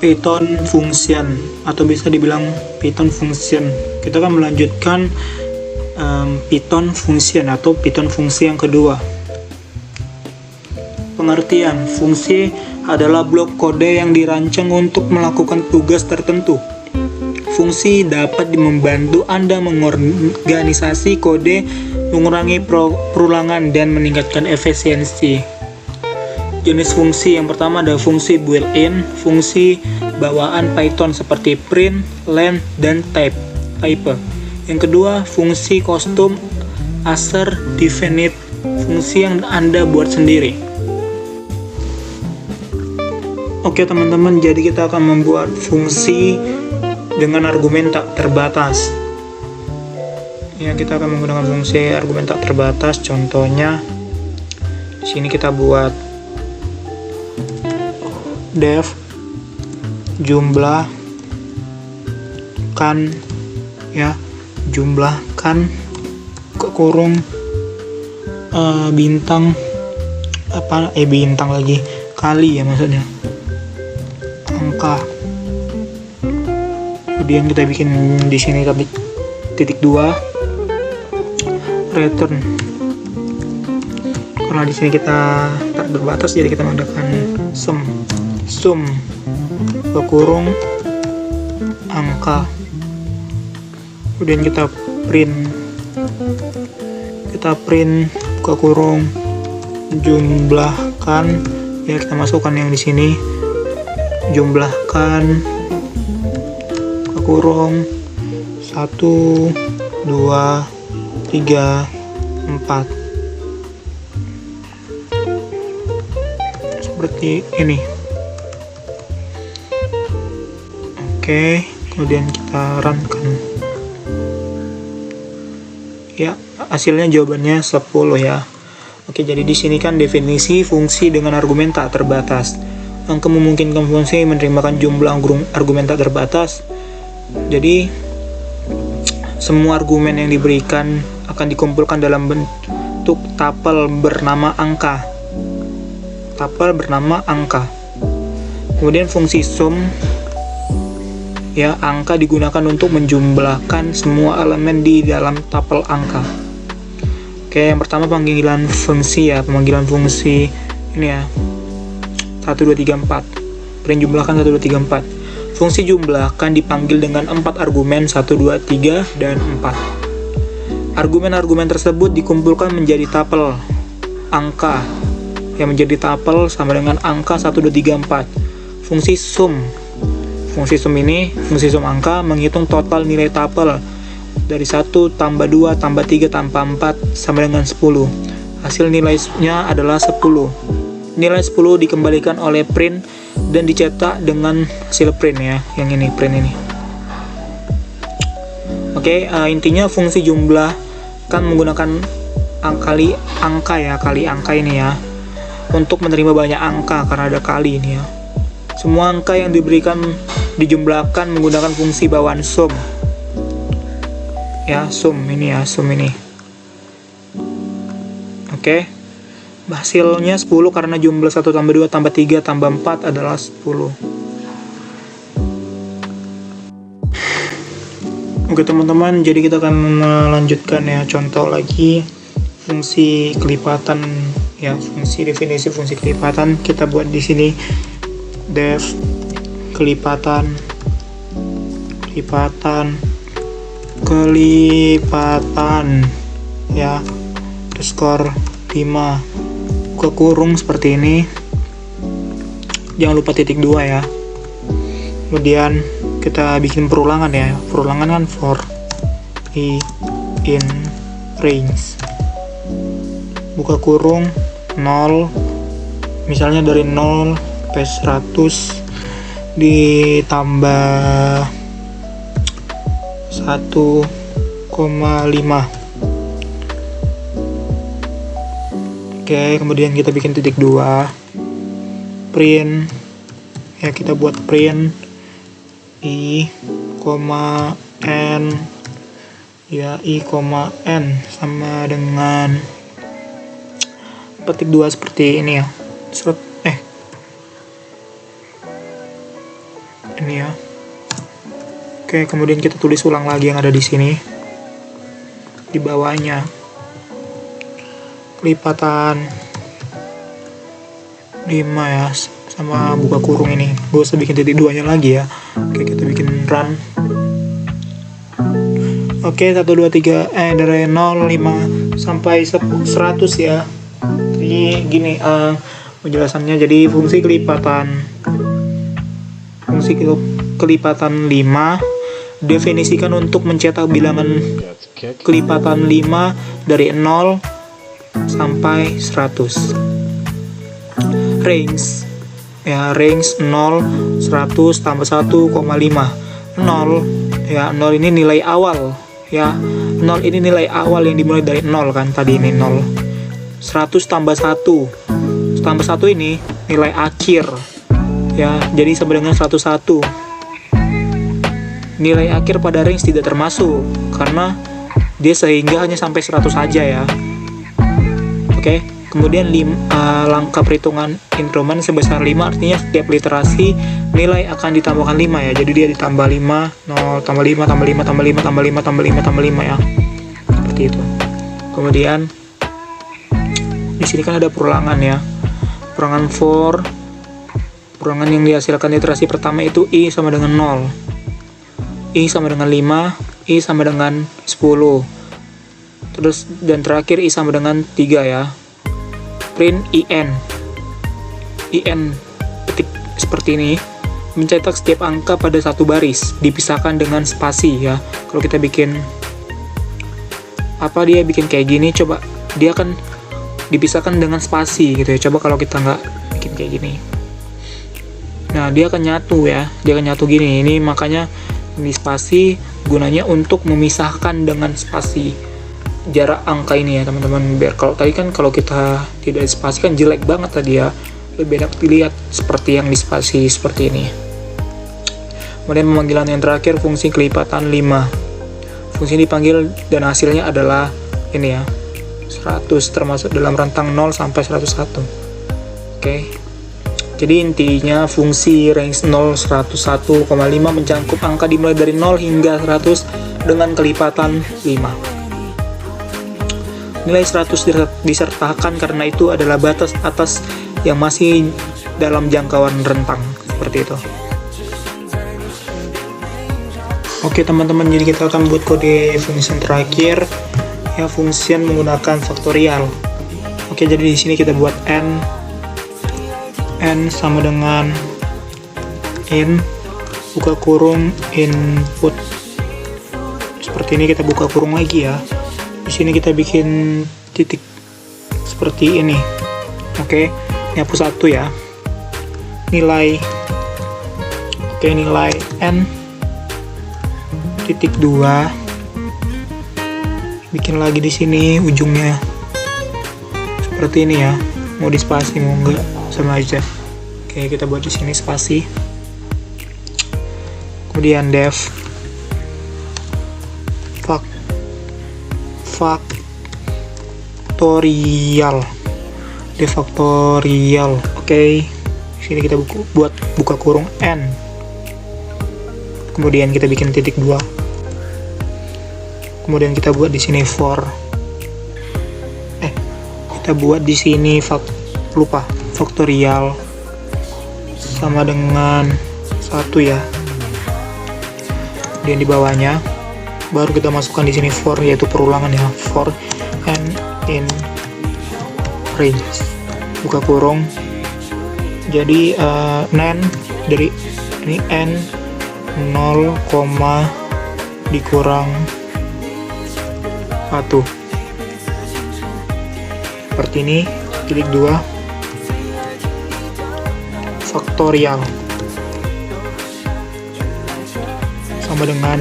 Python function atau bisa dibilang Python function. Kita akan melanjutkan Python function atau Python fungsi yang kedua. Pengertian: fungsi adalah blok kode yang dirancang untuk melakukan tugas tertentu. Fungsi dapat membantu Anda mengorganisasi kode, mengurangi perulangan, dan meningkatkan efisiensi. Jenis fungsi yang pertama adalah fungsi built-in, fungsi bawaan Python seperti print, len, dan type. Yang kedua, fungsi custom user defined, fungsi yang Anda buat sendiri. Oke teman-teman, jadi kita akan membuat fungsi dengan argumen tak terbatas. Ya, kita akan menggunakan fungsi argumen tak terbatas. Contohnya di sini kita buat def jumlahkan, ya, jumlahkan kurung bintang bintang lagi kali, ya maksudnya angka. Kemudian kita bikin di sini titik 2 return, karena di sini kita tak terbatas jadi kita menggunakan sum kurung angka. Kemudian kita print buka kurung jumlahkan, ya kita masukkan yang di sini jumlahkan buka kurung 1 2 3 4 seperti ini. Oke, kemudian kita runkan. Ya, hasilnya jawabannya 10 ya. Oke, jadi di sini kan definisi fungsi dengan argumen tak terbatas. Angka memungkinkan fungsi menerimakan jumlah argumen tak terbatas. Jadi semua argumen yang diberikan akan dikumpulkan dalam bentuk tupel bernama angka. Kemudian fungsi sum, ya, angka digunakan untuk menjumlahkan semua elemen di dalam tupel angka. Oke, yang pertama pemanggilan fungsi ini ya, 1 2 3 4. Print jumlahkan 1 2 3 4. Fungsi jumlahkan dipanggil dengan 4 argumen 1 2 3 dan 4. Argumen-argumen tersebut dikumpulkan menjadi tupel angka, yang menjadi tupel sama dengan angka 1 2 3 4. Fungsi sum angka menghitung total nilai tupel dari 1 tambah 2 tambah 3 tambah 4 sama dengan 10. Hasil nilainya adalah 10. Nilai 10 dikembalikan oleh print dan dicetak dengan hasil print, ya, yang ini print ini. Oke, intinya fungsi jumlah kan menggunakan kali angka ini ya, untuk menerima banyak angka karena ada kali ini ya. Semua angka yang diberikan dijumlahkan menggunakan fungsi bawaan sum. Ya, sum ini. Oke. Hasilnya 10 karena jumlah 1 tambah 2 tambah 3 tambah 4 adalah 10. Oke teman-teman, jadi kita akan melanjutkan ya, contoh lagi fungsi kelipatan ya, definisi fungsi kelipatan. Kita buat di sini def kelipatan ya, underscore 5 buka kurung seperti ini, jangan lupa titik 2 ya. Kemudian kita bikin perulangan ya, perulangan kan for i in range, buka kurung 0, misalnya dari 0 sampai 100 ditambah 1,5. Oke, kemudian kita bikin titik 2, print ya, kita buat print i, n ya, i,n sama dengan petik 2 seperti ini ya. ini ya. Oke, kemudian kita tulis ulang lagi yang ada di sini. Di bawahnya kelipatan 5 ya, sama buka kurung ini. Gue usah bikin titik 2 nya lagi ya. Oke, kita bikin run. Oke, 1, 2, 3 dari 0, 5 sampai 100 ya. Jadi gini penjelasannya. Jadi fungsi kelipatan 5 definisikan untuk mencetak bilangan kelipatan 5 dari 0 sampai 100. Range ya, range 0 100 tambah 1,5. 0 ya, 0 ini nilai awal ya. 0 ini nilai awal yang dimulai dari 0 kan, tadi ini 0. 100 tambah 1 tambah 1 ini nilai akhir ya, jadi sama dengan 101. Nilai akhir pada range tidak termasuk karena dia sehingga hanya sampai 100 saja ya. Oke, kemudian langkah perhitungan increment sebesar 5, artinya setiap literasi nilai akan ditambahkan 5 ya. Jadi dia ditambah 5, 0 tambah 5 tambah 5 tambah 5 tambah 5 tambah 5 tambah 5 ya. Seperti itu. Kemudian di sini kan ada perulangan ya. Perulangan for, perulangan yang dihasilkan literasi pertama itu I sama dengan 0, I sama dengan 5, I sama dengan 10. Terus dan terakhir I sama dengan 3 ya. Print IN. IN petik seperti ini. Mencetak setiap angka pada satu baris, dipisahkan dengan spasi ya. Kalau kita bikin dia bikin kayak gini, coba dia akan dipisahkan dengan spasi gitu ya. Coba kalau kita nggak bikin kayak gini, nah dia akan nyatu ya, dia akan nyatu gini. Ini makanya ini spasi gunanya untuk memisahkan dengan spasi jarak angka ini ya teman-teman. Biar kalau tadi kan kalau kita tidak spasi kan jelek banget tadi ya, lebih enak dilihat seperti yang di spasi seperti ini. Kemudian pemanggilan yang terakhir, fungsi kelipatan 5. Fungsi dipanggil dan hasilnya adalah ini ya, 100 termasuk dalam rentang 0 sampai 101. Oke. Jadi intinya fungsi range 0 101,5 mencakup angka dimulai dari 0 hingga 100 dengan kelipatan 5. Nilai 100 disertakan karena itu adalah batas atas yang masih dalam jangkauan rentang, seperti itu. Oke teman-teman, jadi kita akan buat kode function terakhir ya, function menggunakan faktorial. Oke, jadi di sini kita buat n sama dengan in buka kurung input. Seperti ini, kita buka kurung lagi ya. Di sini kita bikin titik seperti ini. Oke, ini hapus 1 ya. Nilai n titik 2. Bikin lagi di sini ujungnya seperti ini ya. Mau di spasi mau enggak sama aja. Oke, kita buat di sini spasi. Kemudian def faktorial. Oke. Di sini kita buat buka kurung n. Kemudian kita bikin titik 2. Kemudian kita buat di sini kita buat di sini faktorial sama dengan 1 ya. Dan di bawahnya baru kita masukkan di sini for, yaitu perulangan ya, for n in range buka kurung. Jadi nen dari ini n 0, dikurang 1 seperti ini, titik 2 faktorial sama dengan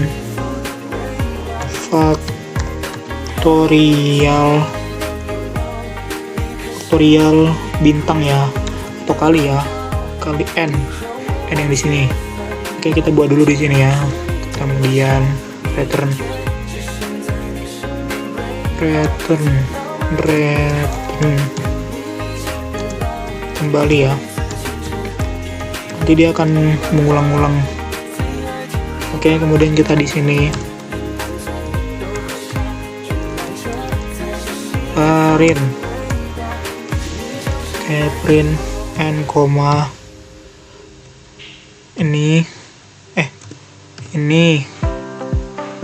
faktorial bintang ya, atau kali ya, kali n yang di sini. Oke, kita buat dulu di sini ya. Kemudian return kembali ya. Nanti dia akan mengulang-ulang Oke, kemudian kita di sini print. Oke, print n, ini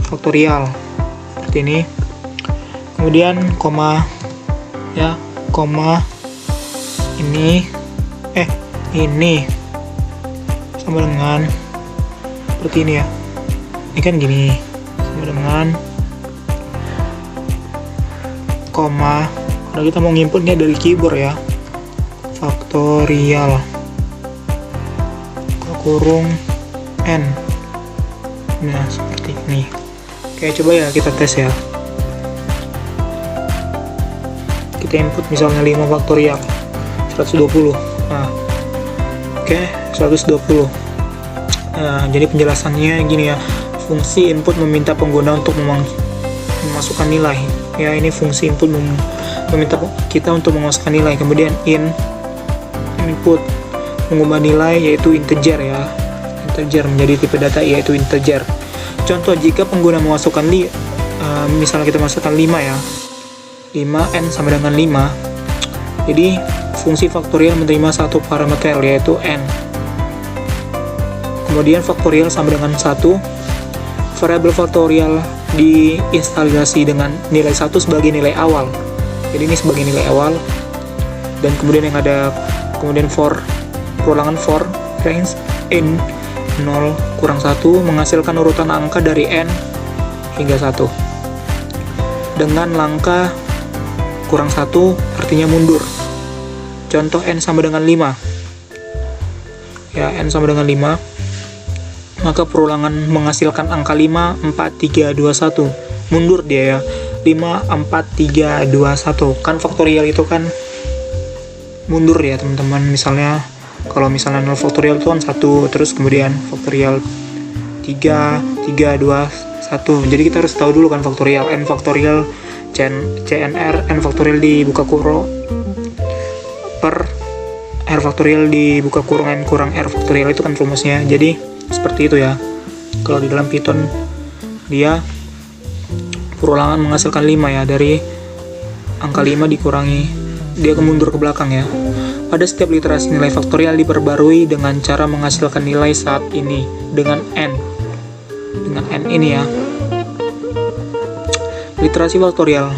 faktorial seperti ini. Kemudian koma ini sama dengan seperti ini ya. Ini kan gini, sama dengan koma, karena kita mau nginputnya dari keyboard ya, faktorial kurung n. Nah, seperti ini. Oke, coba ya kita tes ya. Kita input misalnya 5 faktorial 120. Nah, oke, 120. Nah, jadi penjelasannya gini ya. Fungsi input meminta pengguna untuk memasukkan nilai. Ya, ini fungsi input meminta kita untuk memasukkan nilai. Kemudian input mengubah nilai yaitu integer ya. Integer menjadi tipe data yaitu integer. Contoh, jika pengguna memasukkan misalnya kita masukkan 5 ya. 5 n sama dengan 5. Jadi fungsi faktorial menerima satu parameter yaitu n. Kemudian faktorial sama dengan 1. Variabel faktorial diinstalasi dengan nilai 1 sebagai nilai awal. Jadi ini sebagai nilai awal. Dan kemudian yang ada perulangan for range in 0 kurang 1 menghasilkan urutan angka dari n hingga 1. Dengan langkah kurang 1 artinya mundur. Contoh, n sama dengan 5. Ya, n sama dengan 5. Maka perulangan menghasilkan angka 5, 4, 3, 2, 1. Mundur dia ya. 5, 4, 3, 2, 1. Kan faktorial itu kan mundur ya teman-teman. Misalnya kalau misalnya 0 faktorial itu kan 1, terus kemudian faktorial 3, 2, 1. Jadi kita harus tahu dulu kan faktorial. N faktorial CNR, N faktorial dibuka kurung per R faktorial dibuka kurung N kurang R faktorial, itu kan rumusnya. Jadi seperti itu ya. Kalau di dalam Python dia perulangan menghasilkan 5 ya, dari angka 5 dikurangi, dia mundur ke belakang ya. Pada setiap literasi nilai faktorial diperbarui dengan cara menghasilkan nilai saat ini dengan n ini ya. Literasi faktorial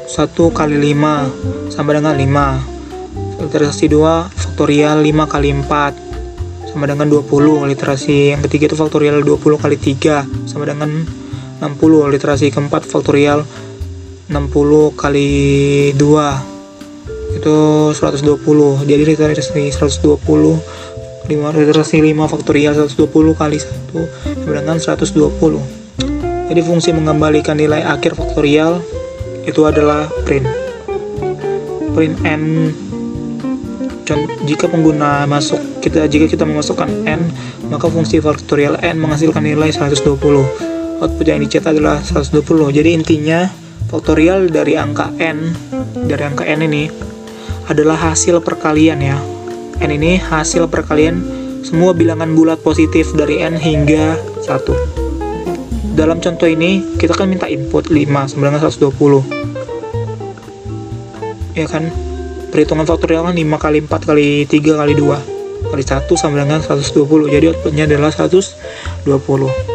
1 kali 5 sama dengan 5. Literasi 2 faktorial 5 kali 4 sama dengan 20. Literasi yang ketiga itu faktorial 20 kali 3 sama dengan 60. Literasi keempat faktorial 60 kali 2 itu 120. Jadi literasi 120 literasi 5 faktorial 120 kali 1 sama dengan 120. Jadi fungsi mengembalikan nilai akhir faktorial itu adalah print n. Jika pengguna jika kita memasukkan n, maka fungsi faktorial n menghasilkan nilai 120. Output yang dicetak adalah 120. Jadi intinya faktorial dari angka n ini adalah hasil perkalian ya. N ini hasil perkalian semua bilangan bulat positif dari n hingga 1. Dalam contoh ini kita kan minta input 5 sama dengan 120 ya kan. Perhitungan faktorial kan 5 kali 4 kali 3 kali 2 kali 1 sama dengan 120. Jadi outputnya adalah 120.